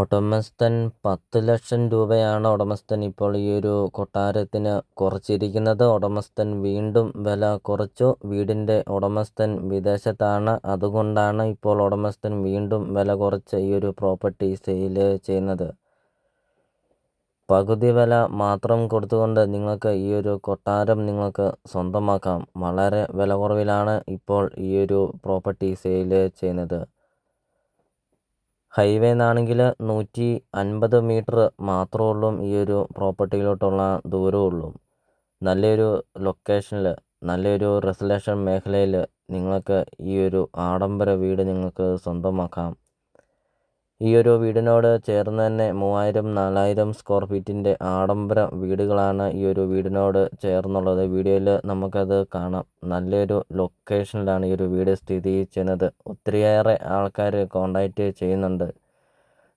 ഉടമസ്ഥൻ 10,00,000 രൂപയാണ് ഉടമസ്ഥൻ ഇപ്പോൾ ഈ ഒരു കൊട്ടാരത്തിന് കുറച്ചിരിക്കുന്നത്. ഉടമസ്ഥൻ വീണ്ടും വില കുറച്ചു. വീടിൻ്റെ ഉടമസ്ഥൻ വിദേശത്താണ്. അതുകൊണ്ടാണ് ഇപ്പോൾ ഉടമസ്ഥൻ വീണ്ടും വില കുറച്ച് ഈ ഒരു പ്രോപ്പർട്ടി സെയിൽ ചെയ്യുന്നത്. പകുതി വില മാത്രം കൊടുത്തുകൊണ്ട് നിങ്ങൾക്ക് ഈ ഒരു കൊട്ടാരം നിങ്ങൾക്ക് സ്വന്തമാക്കാം. വളരെ വില കുറവിലാണ് ഇപ്പോൾ ഈ ഒരു പ്രോപ്പർട്ടി സെയിൽ ചെയ്യുന്നത്. ഹൈവേ നിന്നാണെങ്കിൽ 150 മീറ്റർ മാത്രമേ ഉള്ളൂ ഈ ഒരു പ്രോപ്പർട്ടിയിലോട്ടുള്ള ദൂരമുള്ളൂ. നല്ലൊരു ലൊക്കേഷനിൽ, നല്ലൊരു റെസിഡൻഷ്യൽ മേഖലയിൽ നിങ്ങൾക്ക് ഈ ഒരു ആഡംബര വീട് നിങ്ങൾക്ക് സ്വന്തമാക്കാം. ഈ ഒരു വീടിനോട് ചേർന്ന് തന്നെ 3000-4000 സ്ക്വയർ ഫീറ്റിൻ്റെ ആഡംബര വീടുകളാണ് ഈ ഒരു വീടിനോട് ചേർന്നുള്ളത്. വീഡിയോയിൽ നമുക്കത് കാണാം. നല്ലൊരു ലൊക്കേഷനിലാണ് ഈ ഒരു വീട് സ്ഥിതി ചെയ്യുന്നത്. ഒത്തിരിയേറെ ആൾക്കാർ കോണ്ടാക്റ്റ് ചെയ്യുന്നുണ്ട്.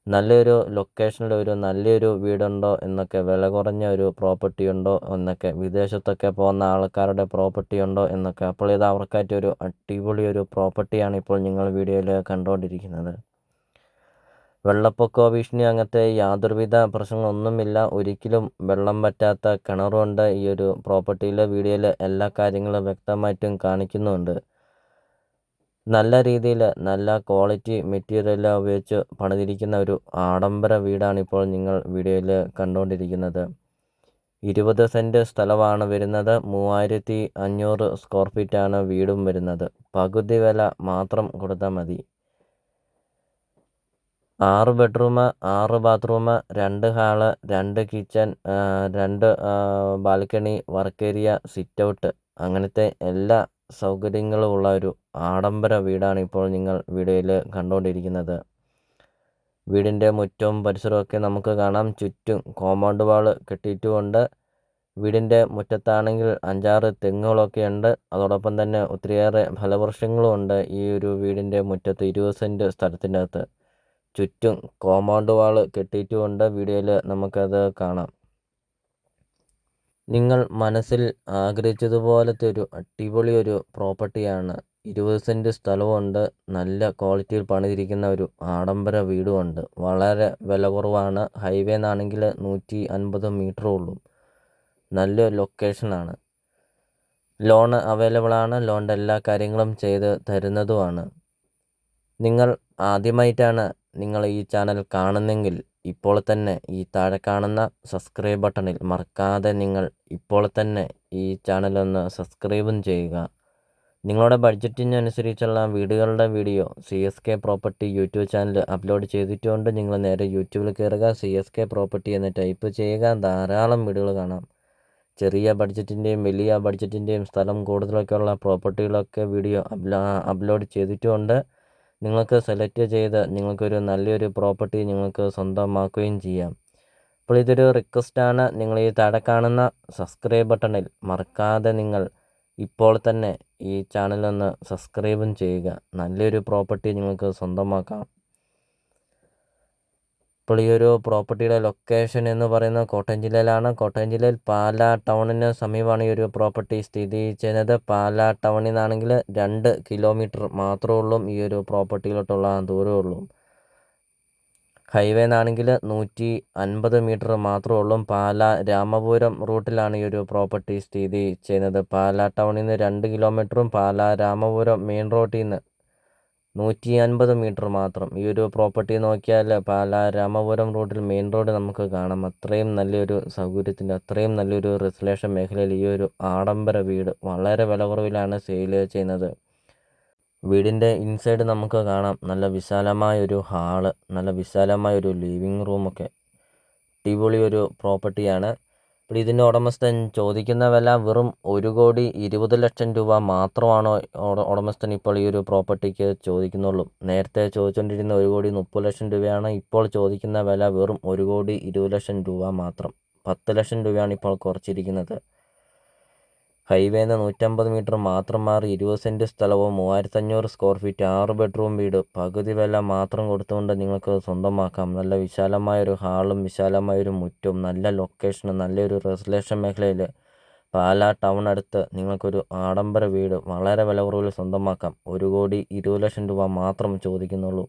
നല്ലൊരു ലൊക്കേഷനിൽ ഒരു നല്ലൊരു വീടുണ്ടോ എന്നൊക്കെ, വില കുറഞ്ഞ ഒരു പ്രോപ്പർട്ടി ഉണ്ടോ എന്നൊക്കെ, വിദേശത്തൊക്കെ പോകുന്ന ആൾക്കാരുടെ പ്രോപ്പർട്ടി ഉണ്ടോ എന്നൊക്കെ. അപ്പോൾ ഇത് അവർക്കായിട്ടൊരു അടിപൊളി ഒരു പ്രോപ്പർട്ടിയാണ് ഇപ്പോൾ നിങ്ങൾ വീഡിയോയിൽ കണ്ടുകൊണ്ടിരിക്കുന്നത്. വെള്ളപ്പൊക്ക ഭീഷണി അങ്ങനത്തെ യാതൊരുവിധ പ്രശ്നങ്ങളൊന്നുമില്ല. ഒരിക്കലും വെള്ളം പറ്റാത്ത കിണറുണ്ട് ഈ ഒരു പ്രോപ്പർട്ടിയിൽ. വീഡിയോയിൽ എല്ലാ കാര്യങ്ങളും വ്യക്തമായിട്ടും കാണിക്കുന്നുണ്ട്. നല്ല രീതിയിൽ നല്ല ക്വാളിറ്റി മെറ്റീരിയൽ ഉപയോഗിച്ച് പണിതിരിക്കുന്ന ഒരു ആഡംബര വീടാണ് ഇപ്പോൾ നിങ്ങൾ വീഡിയോയിൽ കണ്ടുകൊണ്ടിരിക്കുന്നത്. 20 സെൻറ്റ് സ്ഥലമാണ് വരുന്നത്. 3500 സ്ക്വയർ ഫീറ്റാണ് വീടും വരുന്നത്. പകുതി വില മാത്രം കൊടുത്താൽ മതി. 6 bedroom, 6 bathroom, 2 hall, 2 kitchen, 2 balcony, work area, sit out, അങ്ങനത്തെ എല്ലാ സൗകര്യങ്ങളും ഉള്ള ഒരു ആഡംബര വീടാണ് ഇപ്പോൾ നിങ്ങൾ വീഡിയോയിൽ കണ്ടുകൊണ്ടിരിക്കുന്നത്. വീടിൻ്റെ മുറ്റവും പരിസരമൊക്കെ നമുക്ക് കാണാം. ചുറ്റും കോമ്പൗണ്ട് വാൾ കെട്ടിയിട്ടുമുണ്ട്. വീടിൻ്റെ മുറ്റത്താണെങ്കിൽ 5-6 തെങ്ങുകളൊക്കെ ഉണ്ട്. അതോടൊപ്പം തന്നെ ഒത്തിരിയേറെ ഫലവൃക്ഷങ്ങളും ഉണ്ട് ഈ ഒരു വീടിൻ്റെ മുറ്റത്ത്. 20 സെൻറ്റ് സ്ഥലത്തിനകത്ത് ചുറ്റും കോമ്പൗണ്ട് വാൾ കെട്ടിയിട്ടുമുണ്ട്. വീഡിയോയിൽ നമുക്കത് കാണാം. നിങ്ങൾ മനസ്സിൽ ആഗ്രഹിച്ചതുപോലത്തെ ഒരു അടിപൊളി ഒരു പ്രോപ്പർട്ടിയാണ്. 20 സെൻറ്റ് സ്ഥലമുണ്ട്. നല്ല ക്വാളിറ്റിയിൽ പണിതിരിക്കുന്ന ഒരു ആഡംബര വീടുമുണ്ട്. വളരെ വില കുറവാണ്. ഹൈവേ നിന്നാണെങ്കിൽ 150 മീറ്ററേ ഉള്ളൂ. നല്ല ലൊക്കേഷനാണ്. ലോൺ അവൈലബിളാണ്. ലോണിൻ്റെ എല്ലാ കാര്യങ്ങളും ചെയ്ത് തരുന്നതുമാണ്. നിങ്ങൾ ആദ്യമായിട്ടാണ് നിങ്ങൾ ഈ ചാനൽ കാണുന്നെങ്കിൽ ഇപ്പോൾ തന്നെ ഈ താഴെ കാണുന്ന സബ്സ്ക്രൈബ് ബട്ടണിൽ മറക്കാതെ നിങ്ങൾ ഇപ്പോൾ തന്നെ ഈ ചാനലൊന്ന് സബ്സ്ക്രൈബും ചെയ്യുക. നിങ്ങളുടെ ബഡ്ജറ്റിനനുസരിച്ചുള്ള വീടുകളുടെ video CSK property YouTube channel upload ചെയ്തിട്ടുണ്ട്. നിങ്ങൾ നേരെ യൂട്യൂബിൽ കയറുക, CSK പ്രോപ്പർട്ടി എന്ന് ടൈപ്പ് ചെയ്യുക. ധാരാളം വീഡിയോകൾ കാണാം. ചെറിയ ബഡ്ജറ്റിൻ്റെയും വലിയ ബഡ്ജറ്റിൻ്റെയും സ്ഥലം കൂടുതലൊക്കെയുള്ള പ്രോപ്പർട്ടികളൊക്കെ വീഡിയോ അപ്ലോഡ് ചെയ്തിട്ടുമുണ്ട്. നിങ്ങൾക്ക് സെലക്ട് ചെയ്ത് നിങ്ങൾക്കൊരു നല്ലൊരു പ്രോപ്പർട്ടി നിങ്ങൾക്ക് സ്വന്തമാക്കുകയും ചെയ്യാം. അപ്പോൾ ഇതൊരു റിക്വസ്റ്റാണ്. നിങ്ങൾ ഈ താഴെ കാണുന്ന സബ്സ്ക്രൈബ് ബട്ടണിൽ മറക്കാതെ നിങ്ങൾ ഇപ്പോൾ തന്നെ ഈ ചാനലൊന്ന് സബ്സ്ക്രൈബും ചെയ്യുക. നല്ലൊരു പ്രോപ്പർട്ടി നിങ്ങൾക്ക് സ്വന്തമാക്കാം. ഇപ്പോൾ ഈ ഒരു പ്രോപ്പർട്ടിയുടെ ലൊക്കേഷൻ എന്ന് പറയുന്നത് കോട്ടയം ജില്ലയിലാണ്. കോട്ടയം ജില്ലയിൽ പാലാ ടൗണിന് സമീപമാണ് ഈ ഒരു പ്രോപ്പർട്ടി സ്ഥിതി ചെയ്യുന്നത്. പാലാ ടൗണിൽ നിന്നാണെങ്കിൽ 2 കിലോമീറ്റർ മാത്രമേ ഉള്ളൂ ഈ ഒരു പ്രോപ്പർട്ടിയിലോട്ടുള്ള ദൂരമുള്ളൂ. ഹൈവേ നിന്നാണെങ്കിൽ 150 മീറ്റർ മാത്രമേ ഉള്ളൂ. പാലാ രാമപുരം റൂട്ടിലാണ് ഈ ഒരു പ്രോപ്പർട്ടി സ്ഥിതി ചെയ്യുന്നത്. പാലാ ടൗണിൽ നിന്ന് 2 കിലോമീറ്ററും പാലാ രാമപുരം മെയിൻ റോഡിൽ നിന്ന് 150 മീറ്റർ മാത്രം. ഈ ഒരു പ്രോപ്പർട്ടി നോക്കിയാൽ പാലാ രാമപുരം റൂട്ടിൽ മെയിൻ റോഡ് നമുക്ക് കാണാം. അത്രയും നല്ലൊരു സൗകര്യത്തിൻ്റെ, അത്രയും നല്ലൊരു റെസിഡൻഷ്യൽ മേഖലയിൽ ഈ ഒരു ആഡംബര വീട് വളരെ വില കുറവിലാണ് സെയിൽ ചെയ്യുന്നത്. വീടിൻ്റെ ഇൻസൈഡ് നമുക്ക് കാണാം. നല്ല വിശാലമായൊരു ഹാള്, നല്ല വിശാലമായൊരു ലിവിങ് റൂമൊക്കെ. അടിപൊളി ഒരു പ്രോപ്പർട്ടിയാണ്. അപ്പോൾ ഇതിൻ്റെ ഉടമസ്ഥൻ ചോദിക്കുന്ന വില വെറും 1,20,00,000 രൂപ മാത്രമാണ് ഉടമസ്ഥൻ ഇപ്പോൾ ഈ ഒരു പ്രോപ്പർട്ടിക്ക് ചോദിക്കുന്നുള്ളൂ. നേരത്തെ ചോദിച്ചുകൊണ്ടിരുന്ന 1,30,00,000 രൂപയാണ്. ഇപ്പോൾ ചോദിക്കുന്ന വില വെറും 1,20,00,000 രൂപ മാത്രം. 10,00,000 രൂപയാണ് ഇപ്പോൾ കുറച്ചിരിക്കുന്നത്. ഹൈവേന്ന് 150 മീറ്റർ മാത്രം മാറി 20 സെൻറ്റ് സ്ഥലവും 3500 സ്ക്വയർ ഫീറ്റ് 6 ബെഡ്റൂം വീട് പകുതി വില മാത്രം കൊടുത്തുകൊണ്ട് നിങ്ങൾക്ക് സ്വന്തമാക്കാം. നല്ല വിശാലമായൊരു ഹാളും വിശാലമായൊരു മുറ്റവും നല്ല ലൊക്കേഷനും നല്ലൊരു റെസിഡൻഷ്യൽ മേഖലയിൽ പാലാ ടൗൺ അടുത്ത് നിങ്ങൾക്കൊരു ആഡംബര വീട് വളരെ വില കുറവിൽ സ്വന്തമാക്കാം. 1,20,00,000 രൂപ മാത്രം ചോദിക്കുന്നുള്ളൂ.